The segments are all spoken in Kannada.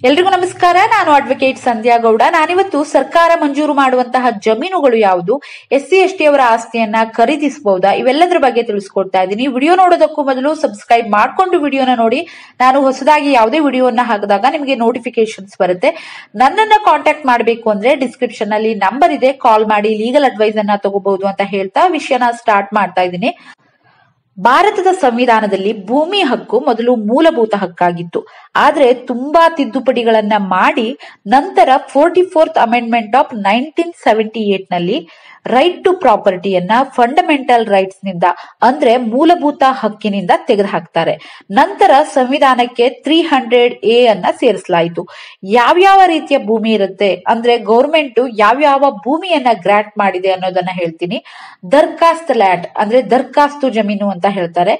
ಎಲ್ರಿಗೂ ನಮಸ್ಕಾರ. ನಾನು ಅಡ್ವೊಕೇಟ್ ಸಂಧ್ಯಾ ಗೌಡ. ನಾನಿವತ್ತು ಸರ್ಕಾರ ಮಂಜೂರು ಮಾಡುವಂತಹ ಜಮೀನುಗಳು ಯಾವುದು, SC ST ಅವರ ಆಸ್ತಿಯನ್ನ ಖರೀದಿಸಬಹುದಾ, ಇವೆಲ್ಲದರ ಬಗ್ಗೆ ತಿಳಿಸ್ಕೊಡ್ತಾ ಇದ್ದೀನಿ. ವಿಡಿಯೋ ನೋಡೋದಕ್ಕೂ ಮೊದಲು ಸಬ್ಸ್ಕ್ರೈಬ್ ಮಾಡ್ಕೊಂಡು ವಿಡಿಯೋನ ನೋಡಿ. ನಾನು ಹೊಸದಾಗಿ ಯಾವುದೇ ವಿಡಿಯೋನ ಹಾಕಿದಾಗ ನಿಮಗೆ ನೋಟಿಫಿಕೇಶನ್ಸ್ ಬರುತ್ತೆ. ನನ್ನನ್ನ ಕಾಂಟ್ಯಾಕ್ಟ್ ಮಾಡಬೇಕು ಅಂದ್ರೆ ಡಿಸ್ಕ್ರಿಪ್ಷನ್ ನಲ್ಲಿ ನಂಬರ್ ಇದೆ, ಕಾಲ್ ಮಾಡಿ ಲೀಗಲ್ ಅಡ್ವೈಸ್ ಅನ್ನ ತಗೋಬಹುದು ಅಂತ ಹೇಳ್ತಾ ವಿಷಯನ ಸ್ಟಾರ್ಟ್ ಮಾಡ್ತಾ ಇದ್ದೀನಿ. ಭಾರತದ ಸಂವಿಧಾನದಲ್ಲಿ ಭೂಮಿ ಹಕ್ಕು ಮೊದಲು ಮೂಲಭೂತ ಹಕ್ಕಾಗಿತ್ತು. ಆದ್ರೆ ತುಂಬಾ ತಿದ್ದುಪಡಿಗಳನ್ನ ಮಾಡಿ ನಂತರ 44th ಅಮೆಂಡ್ಮೆಂಟ್ ಆಫ್ 1978 ನಲ್ಲಿ ರೈಟ್ ಟು ಪ್ರಾಪರ್ಟಿಯನ್ನ ಫಂಡಮೆಂಟಲ್ ರೈಟ್ಸ್ ನಿಂದ ಅಂದ್ರೆ ಮೂಲಭೂತ ಹಕ್ಕಿನಿಂದ ತೆಗೆದುಹಾಕ್ತಾರೆ. ನಂತರ ಸಂವಿಧಾನಕ್ಕೆ 300A ಅನ್ನ ಸೇರಿಸಲಾಯಿತು. ಯಾವ್ಯಾವ ರೀತಿಯ ಭೂಮಿ ಇರುತ್ತೆ ಅಂದ್ರೆ ಗೌರ್ಮೆಂಟ್ ಯಾವ್ಯಾವ ಭೂಮಿಯನ್ನ ಗ್ರಾಂಟ್ ಮಾಡಿದೆ ಅನ್ನೋದನ್ನ ಹೇಳ್ತೀನಿ. ದರ್ಖಾಸ್ತ್ ಲ್ಯಾಂಡ್ ಅಂದ್ರೆ ದರ್ಖಾಸ್ತು ಜಮೀನು ಅಂತ ಹೇಳ್ತಾರೆ.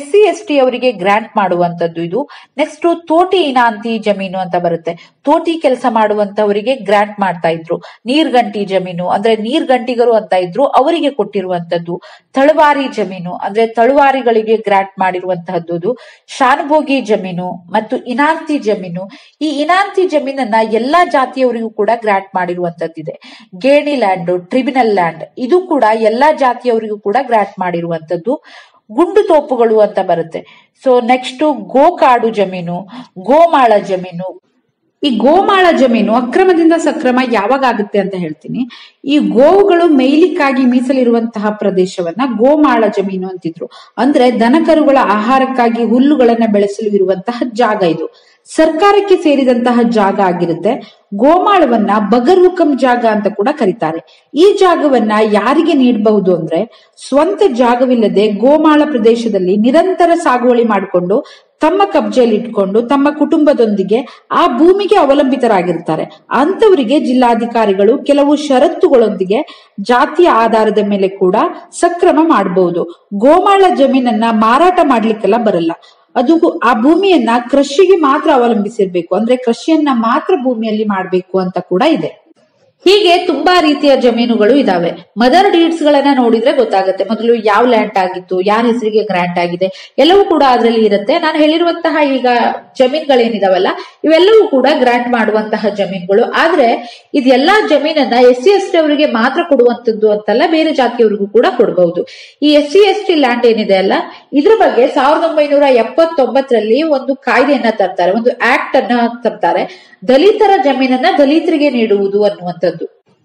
SC ST ಅವರಿಗೆ ಗ್ರಾಂಟ್ ಮಾಡುವಂತದ್ದು ಇದು. ನೆಕ್ಸ್ಟ್ ತೋಟಿ ಇನಾಂತಿ ಜಮೀನು ಅಂತ ಬರುತ್ತೆ. ತೋಟಿ ಕೆಲಸ ಮಾಡುವಂತವರಿಗೆ ಗ್ರಾಂಟ್ ಮಾಡ್ತಾ ಇದ್ರು. ನೀರ್ಗಂಟಿ ಜಮೀನು ಅಂದ್ರೆ ನೀರ್ಗಂಟಿಗರು ಅಂತ ಇದ್ರು, ಅವರಿಗೆ ಕೊಟ್ಟಿರುವಂತದ್ದು. ತಳವಾರಿ ಜಮೀನು ಅಂದ್ರೆ ತಳವಾರಿಗಳಿಗೆ ಗ್ರಾಂಟ್ ಮಾಡಿರುವಂತಹದ್ದು. ಶಾನುಭೋಗಿ ಜಮೀನು ಮತ್ತು ಇನಾಂತಿ ಜಮೀನು. ಈ ಇನಾಂತಿ ಜಮೀನನ್ನ ಎಲ್ಲಾ ಜಾತಿಯವರಿಗೂ ಕೂಡ ಗ್ರಾಂಟ್ ಮಾಡಿರುವಂತದ್ದಿದೆ. ಗೇಣಿ ಲ್ಯಾಂಡ್, ಟ್ರಿಬ್ಯುನಲ್ ಲ್ಯಾಂಡ್ ಇದು ಕೂಡ ಎಲ್ಲಾ ಜಾತಿಯವರಿಗೂ ಕೂಡ ಗ್ರಾಂಟ್ ಮಾಡಿರುವಂತದ್ದು. ಗುಂಡು ತೋಪುಗಳು ಅಂತ ಬರುತ್ತೆ. ಸೊ ನೆಕ್ಸ್ಟ್ ಗೋಕಾಡು ಜಮೀನು, ಗೋಮಾಳ ಜಮೀನು. ಈ ಗೋಮಾಳ ಜಮೀನು ಅಕ್ರಮದಿಂದ ಸಕ್ರಮ ಯಾವಾಗ ಆಗುತ್ತೆ ಅಂತ ಹೇಳ್ತೀನಿ. ಈ ಗೋವುಗಳು ಮೇಯ್ಲಿಕ್ಕಾಗಿ ಮೀಸಲಿರುವಂತಹ ಪ್ರದೇಶವನ್ನ ಗೋಮಾಳ ಜಮೀನು ಅಂತಿದ್ರು. ಅಂದ್ರೆ ದನಕರುಗಳ ಆಹಾರಕ್ಕಾಗಿ ಹುಲ್ಲುಗಳನ್ನ ಬೆಳೆಸಲು ಇರುವಂತಹ ಜಾಗ ಇದು. ಸರ್ಕಾರಕ್ಕೆ ಸೇರಿದಂತಹ ಜಾಗ ಆಗಿರುತ್ತೆ. ಗೋಮಾಳವನ್ನ ಬಗರ್ ಹುಕಂ ಜಾಗ ಅಂತ ಕೂಡ ಕರೀತಾರೆ. ಈ ಜಾಗವನ್ನ ಯಾರಿಗೆ ನೀಡಬಹುದು ಅಂದ್ರೆ ಸ್ವಂತ ಜಾಗವಿಲ್ಲದೆ ಗೋಮಾಳ ಪ್ರದೇಶದಲ್ಲಿ ನಿರಂತರ ಸಾಗುವಳಿ ಮಾಡಿಕೊಂಡು ತಮ್ಮ ಕಬ್ಜೆಯಲ್ಲಿ ಇಟ್ಕೊಂಡು ತಮ್ಮ ಕುಟುಂಬದೊಂದಿಗೆ ಆ ಭೂಮಿಗೆ ಅವಲಂಬಿತರಾಗಿರ್ತಾರೆ. ಅಂತವರಿಗೆ ಜಿಲ್ಲಾಧಿಕಾರಿಗಳು ಕೆಲವು ಷರತ್ತುಗಳೊಂದಿಗೆ ಜಾತಿಯ ಆಧಾರದ ಮೇಲೆ ಕೂಡ ಸಕ್ರಮ ಮಾಡಬಹುದು. ಗೋಮಾಳ ಜಮೀನನ್ನ ಮಾರಾಟ ಮಾಡ್ಲಿಕ್ಕೆಲ್ಲ ಬರಲ್ಲ. ಅದು ಆ ಭೂಮಿಯನ್ನ ಕೃಷಿಗೆ ಮಾತ್ರ ಅವಲಂಬಿಸಿರ್ಬೇಕು, ಅಂದ್ರೆ ಕೃಷಿಯನ್ನ ಮಾತ್ರ ಭೂಮಿಯಲ್ಲಿ ಮಾಡ್ಬೇಕು ಅಂತ ಕೂಡ ಇದೆ. ಹೀಗೆ ತುಂಬಾ ರೀತಿಯ ಜಮೀನುಗಳು ಇದಾವೆ. ಮದರ್ ಡೀಡ್ಸ್ ಗಳನ್ನ ನೋಡಿದ್ರೆ ಗೊತ್ತಾಗುತ್ತೆ ಮೊದಲು ಯಾವ ಲ್ಯಾಂಡ್ ಆಗಿತ್ತು, ಯಾರ ಹೆಸರಿಗೆ ಗ್ರಾಂಟ್ ಆಗಿದೆ, ಎಲ್ಲವೂ ಕೂಡ ಅದರಲ್ಲಿ ಇರುತ್ತೆ. ನಾನು ಹೇಳಿರುವಂತಹ ಈಗ ಜಮೀನುಗಳೇನಿದಾವಲ್ಲ ಇವೆಲ್ಲವೂ ಕೂಡ ಗ್ರಾಂಟ್ ಮಾಡುವಂತಹ ಜಮೀನುಗಳು. ಆದ್ರೆ ಇದೆಲ್ಲಾ ಜಮೀನನ್ನ SC ST ಅವರಿಗೆ ಮಾತ್ರ ಕೊಡುವಂತದ್ದು ಅಂತಲ್ಲ, ಬೇರೆ ಜಾತಿಯವರಿಗೂ ಕೂಡ ಕೊಡಬಹುದು. ಈ SC ST ಲ್ಯಾಂಡ್ ಏನಿದೆ ಅಲ್ಲ, ಇದ್ರ ಬಗ್ಗೆ 1979ರಲ್ಲಿ ಒಂದು ಕಾಯ್ದೆಯನ್ನ ತರ್ತಾರೆ, ಒಂದು ಆಕ್ಟ್ ಅನ್ನ ತರ್ತಾರೆ. ದಲಿತರ ಜಮೀನನ್ನ ದಲಿತರಿಗೆ ನೀಡುವುದು ಅನ್ನುವಂಥದ್ದು.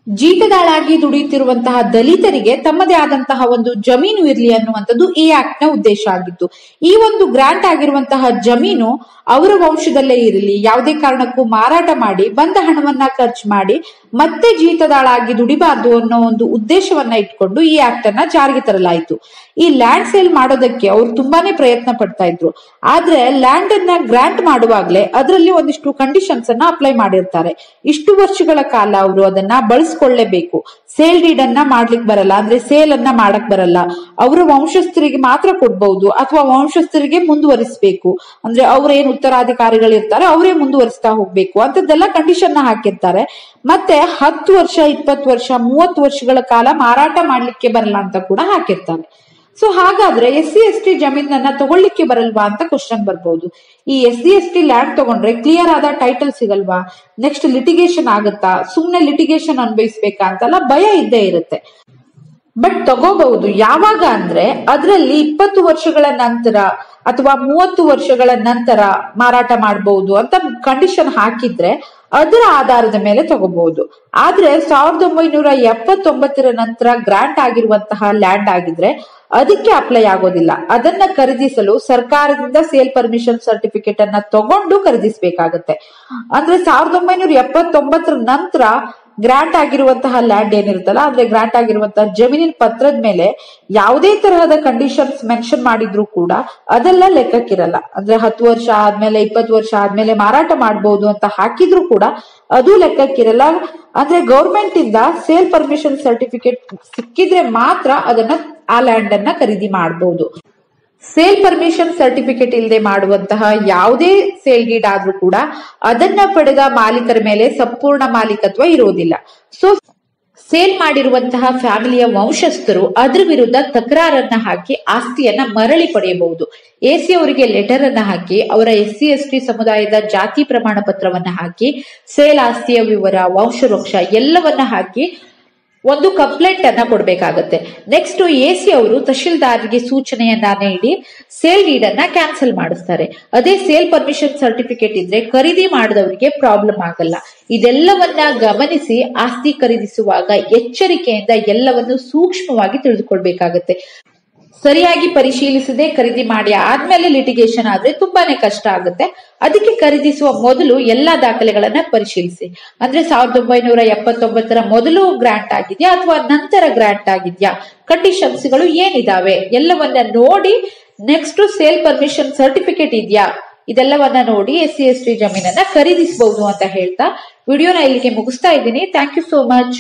ಜೀತದಾಳಾಗಿ ದುಡಿಯುತ್ತಿರುವಂತಹ ದಲಿತರಿಗೆ ತಮ್ಮದೇ ಆದಂತಹ ಒಂದು ಜಮೀನು ಇರ್ಲಿ ಅನ್ನುವಂಥದ್ದು ಈ ಆಕ್ಟ್ ನ ಉದ್ದೇಶ ಆಗಿತ್ತು. ಈ ಒಂದು ಗ್ರಾಂಟ್ ಆಗಿರುವಂತಹ ಜಮೀನು ಅವರ ವಂಶದಲ್ಲೇ ಇರಲಿ, ಯಾವುದೇ ಕಾರಣಕ್ಕೂ ಮಾರಾಟ ಮಾಡಿ ಬಂದ ಹಣವನ್ನ ಖರ್ಚು ಮಾಡಿ ಮತ್ತೆ ಜೀತದಾಳಾಗಿ ದುಡಿಬಾರ್ದು ಅನ್ನೋ ಒಂದು ಉದ್ದೇಶವನ್ನ ಇಟ್ಕೊಂಡು ಈ ಆಕ್ಟ್ ಅನ್ನ ಜಾರಿಗೆ ತರಲಾಯಿತು. ಈ ಲ್ಯಾಂಡ್ ಸೇಲ್ ಮಾಡೋದಕ್ಕೆ ಅವ್ರು ತುಂಬಾನೇ ಪ್ರಯತ್ನ ಪಡ್ತಾ ಇದ್ರು. ಆದ್ರೆ ಲ್ಯಾಂಡ್ ಅನ್ನ ಗ್ರಾಂಟ್ ಮಾಡುವಾಗ್ಲೇ ಅದರಲ್ಲಿ ಒಂದಿಷ್ಟು ಕಂಡೀಷನ್ಸ್ ಅನ್ನ ಅಪ್ಲೈ ಮಾಡಿರ್ತಾರೆ. ಇಷ್ಟು ವರ್ಷಗಳ ಕಾಲ ಅವರು ಅದನ್ನ ಬಳಸ್ಕೊಳ್ಳೇಬೇಕು. ಸೇಲ್ ಡೀಡ್ ಅನ್ನ ಮಾಡ್ಲಿಕ್ಕೆ ಬರಲ್ಲ, ಅಂದ್ರೆ ಸೇಲ್ ಅನ್ನ ಮಾಡಕ್ ಬರಲ್ಲ. ಅವರ ವಂಶಸ್ಥರಿಗೆ ಮಾತ್ರ ಕೊಡ್ಬಹುದು ಅಥವಾ ವಂಶಸ್ಥರಿಗೆ ಮುಂದುವರಿಸಬೇಕು, ಅಂದ್ರೆ ಅವ್ರೇನ್ ಉತ್ತರಾಧಿಕಾರಿಗಳಿರ್ತಾರೆ ಅವರೇ ಮುಂದುವರಿಸ್ತಾ ಹೋಗ್ಬೇಕು ಅಂತದ್ದೆಲ್ಲ ಕಂಡೀಷನ್ ಹಾಕಿರ್ತಾರೆ. ಮತ್ತೆ 10 ವರ್ಷ 20 ವರ್ಷ 30 ವರ್ಷಗಳ ಕಾಲ ಮಾರಾಟ ಮಾಡ್ಲಿಕ್ಕೆ ಬರಲ್ಲ ಅಂತ ಕೂಡ ಹಾಕಿರ್ತಾರೆ. ಸೊ ಹಾಗಾದ್ರೆ SC ST ಜಮೀನನ್ನ ತಗೊಳ್ಳಿಕ್ಕೆ ಬರಲ್ವಾ ಅಂತ ಕ್ವಶನ್ ಬರ್ಬಹುದು. ಈ SC ST ಲ್ಯಾಂಡ್ ತಗೊಂಡ್ರೆ ಕ್ಲಿಯರ್ ಆದ ಟೈಟಲ್ ಸಿಗಲ್ವಾ, ನೆಕ್ಸ್ಟ್ ಲಿಟಿಗೇಷನ್ ಆಗುತ್ತಾ, ಸುಮ್ನೆ ಲಿಟಿಗೇಷನ್ ಅನ್ಭವಿಸ್ಬೇಕಾ ಅಂತೆಲ್ಲ ಭಯ ಇದ್ದೇ ಇರುತ್ತೆ. ಬಟ್ ತಗೋಬಹುದು. ಯಾವಾಗ ಅಂದ್ರೆ ಅದರಲ್ಲಿ 20 ವರ್ಷಗಳ ನಂತರ ಅಥವಾ 30 ವರ್ಷಗಳ ನಂತರ ಮಾರಾಟ ಮಾಡಬಹುದು ಅಂತ ಕಂಡೀಷನ್ ಹಾಕಿದ್ರೆ ಅದರ ಆಧಾರದ ಮೇಲೆ ತಗೋಬಹುದು. ಆದ್ರೆ 1979ರ ನಂತರ ಗ್ರಾಂಟ್ ಆಗಿರುವಂತಹ ಲ್ಯಾಂಡ್ ಆಗಿದ್ರೆ ಅದಕ್ಕೆ ಅಪ್ಲೈ ಆಗೋದಿಲ್ಲ. ಅದನ್ನ ಖರೀದಿಸಲು ಸರ್ಕಾರದಿಂದ ಸೇಲ್ ಪರ್ಮಿಷನ್ ಸರ್ಟಿಫಿಕೇಟ್ ಅನ್ನ ತಗೊಂಡು ಖರೀದಿಸಬೇಕಾಗತ್ತೆ. ಅಂದ್ರೆ 1979ರ ನಂತರ ಗ್ರಾಂಟ್ ಆಗಿರುವಂತಹ ಲ್ಯಾಂಡ್ ಏನಿರುತ್ತಲ್ಲ, ಅಂದ್ರೆ ಗ್ರಾಂಟ್ ಆಗಿರುವಂತಹ ಜಮೀನಿನ ಪತ್ರದ ಮೇಲೆ ಯಾವುದೇ ತರಹದ ಕಂಡೀಷನ್ಸ್ ಮೆನ್ಷನ್ ಮಾಡಿದ್ರು ಕೂಡ ಅದೆಲ್ಲ ಲೆಕ್ಕಕ್ಕಿರಲ್ಲ. ಅಂದ್ರೆ 10 ವರ್ಷ ಆದ್ಮೇಲೆ 20 ವರ್ಷ ಆದ್ಮೇಲೆ ಮಾರಾಟ ಮಾಡಬಹುದು ಅಂತ ಹಾಕಿದ್ರು ಕೂಡ ಅದು ಲೆಕ್ಕಕ್ಕಿರಲ್ಲ. ಅಂದ್ರೆ ಗೌರ್ಮೆಂಟ್ ಇಂದ ಸೇಲ್ ಪರ್ಮಿಷನ್ ಸರ್ಟಿಫಿಕೇಟ್ ಸಿಕ್ಕಿದ್ರೆ ಮಾತ್ರ ಅದನ್ನ ಆ ಲ್ಯಾಂಡ್ ಅನ್ನ ಖರೀದಿ ಮಾಡಬಹುದು. ಸೇಲ್ ಪರ್ಮಿಷನ್ ಸರ್ಟಿಫಿಕೇಟ್ ಇಲ್ಲದೆ ಮಾಡುವಂತಹ ಯಾವುದೇ ಸೇಲ್ ಡೀಡ್ ಆದ್ರೂ ಕೂಡ ಅದನ್ನ ಪಡೆದ ಮಾಲೀಕರ ಮೇಲೆ ಸಂಪೂರ್ಣ ಮಾಲೀಕತ್ವ ಇರೋದಿಲ್ಲ. ಸೊ ಸೇಲ್ ಮಾಡಿರುವಂತಹ ಫ್ಯಾಮಿಲಿಯ ವಂಶಸ್ಥರು ಅದ್ರ ವಿರುದ್ಧ ತಕರಾರನ್ನ ಹಾಕಿ ಆಸ್ತಿಯನ್ನ ಮರಳಿ ಪಡೆಯಬಹುದು. ಎಸಿ ಅವರಿಗೆ ಲೆಟರ್ ಅನ್ನ ಹಾಕಿ ಅವರ SC/ST ಸಮುದಾಯದ ಜಾತಿ ಪ್ರಮಾಣ ಪತ್ರವನ್ನ ಹಾಕಿ ಸೇಲ್ ಆಸ್ತಿಯ ವಿವರ, ವಂಶವೃಕ್ಷ ಎಲ್ಲವನ್ನ ಹಾಕಿ ಒಂದು ಕಂಪ್ಲೇಂಟ್ ಅನ್ನ ಕೊಡ್ಬೇಕಾಗತ್ತೆ. ನೆಕ್ಸ್ಟ್ ಎಸಿ ಅವರು ತಹಶೀಲ್ದಾರ್ಗೆ ಸೂಚನೆಯನ್ನ ನೀಡಿ ಸೇಲ್ ಡೀಡ್ ಅನ್ನ ಕ್ಯಾನ್ಸಲ್ ಮಾಡಿಸ್ತಾರೆ. ಅದೇ ಸೇಲ್ ಪರ್ಮಿಷನ್ ಸರ್ಟಿಫಿಕೇಟ್ ಇದ್ರೆ ಖರೀದಿ ಮಾಡಿದವರಿಗೆ ಪ್ರಾಬ್ಲಮ್ ಆಗಲ್ಲ. ಇದೆಲ್ಲವನ್ನ ಗಮನಿಸಿ ಆಸ್ತಿ ಖರೀದಿಸುವಾಗ ಎಚ್ಚರಿಕೆಯಿಂದ ಎಲ್ಲವನ್ನು ಸೂಕ್ಷ್ಮವಾಗಿ ತಿಳಿದುಕೊಳ್ಬೇಕಾಗತ್ತೆ. ಸರಿಯಾಗಿ ಪರಿಶೀಲಿಸದೆ ಖರೀದಿ ಮಾಡಿ ಆದ್ಮೇಲೆ ಲಿಟಿಗೇಷನ್ ಆದ್ರೆ ತುಂಬಾನೇ ಕಷ್ಟ ಆಗುತ್ತೆ. ಅದಕ್ಕೆ ಖರೀದಿಸುವ ಮೊದಲು ಎಲ್ಲಾ ದಾಖಲೆಗಳನ್ನ ಪರಿಶೀಲಿಸಿ. ಅಂದ್ರೆ 1979 ಮೊದಲು ಗ್ರಾಂಟ್ ಆಗಿದ್ಯಾ ಅಥವಾ ನಂತರ ಗ್ರಾಂಟ್ ಆಗಿದ್ಯಾ, ಕಂಡೀಷನ್ಸ್ ಗಳು ಏನಿದಾವೆ ಎಲ್ಲವನ್ನ ನೋಡಿ, ನೆಕ್ಸ್ಟ್ ಸೇಲ್ ಪರ್ಮಿಷನ್ ಸರ್ಟಿಫಿಕೇಟ್ ಇದೆಯಾ ಇದೆಲ್ಲವನ್ನ ನೋಡಿ SC/ST ಜಮೀನನ್ನ ಖರೀದಿಸಬಹುದು ಅಂತ ಹೇಳ್ತಾ ವಿಡಿಯೋನ ಇಲ್ಲಿಗೆ ಮುಗಿಸ್ತಾ ಇದ್ದೀನಿ. Thank you so much.